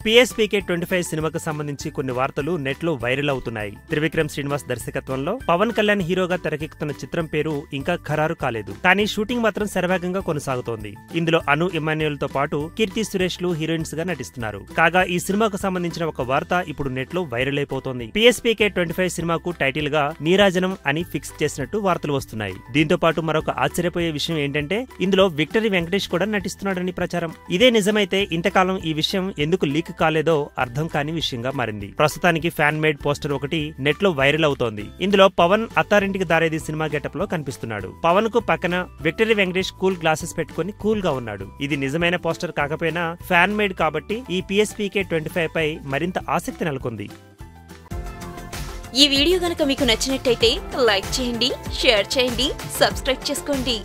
PSPK 25 సినిమాకు సంబంధించి కొన్ని వార్తలు నెట్ లో వైరల్ అవుతున్నాయి. త్రివిక్రమ్ శ్రీనివాస్ దర్శకత్వంలో పవన్ కళ్యాణ్ హీరోగా తెరకెక్కుతున్న చిత్రం పేరు ఇంకా ఖరారు కాలేదు. కానీ షూటింగ్ మాత్రం శరవేగంగా కొనసాగుతోంది. ఇందులో అను ఇమ్మాన్యుయల్ తో పాటు కీర్తి సురేష్ లు హీరోయిన్స్ గా నటిస్తున్నారు. కాగా ఈ సినిమాకు సంబంధించిన ఒక వార్త ఇప్పుడు నెట్ లో వైరల్ అయిపోతోంది. పిఎస్పీకే 25 సినిమాకు టైటిల్ గా నీరాజనం అని ఫిక్స్ చేసినట్టు వార్తలు వస్తున్నాయి. దీంతో పాటు మరొక ఆశ్చర్యపోయే విషయం ఏంటంటే ఇందులో విక్టరీ వెంకటేష్ కూడా నటిస్తున్నాడని ప్రచారం. ఇదే నిజమైతే ఇంతకాలం ఈ విషయం ఎందుకు లీక్ కాలేదో అర్థం కాని విషయంగా మారింది. ప్రస్తుతానికి ఫ్యాన్ మేడ్ పోస్టర్ ఒకటి నెట్ లో వైరల్ అవుతోంది. ఇందులో పవన్ అత్తారింటికి దారేది సినిమా గెటప్ లో కనిపిస్తున్నాడు. పవన్ కు పక్కన విక్టరీ వెంకటేష్ కూల్ గ్లాసెస్ పెట్టుకుని కూల్ గా ఉన్నాడు. ఇది నిజమైన పోస్టర్ కాకపోయినా ఫ్యాన్ మేడ్ కాబట్టి ఈ పిఎస్పీకే 25 పై మరింత ఆసక్తి నెలకొంది. ఈ వీడియో గనుక మీకు నచ్చినట్టయితే లైక్ చేయండి, షేర్ చేయండి, సబ్స్క్రైబ్ చేసుకోండి.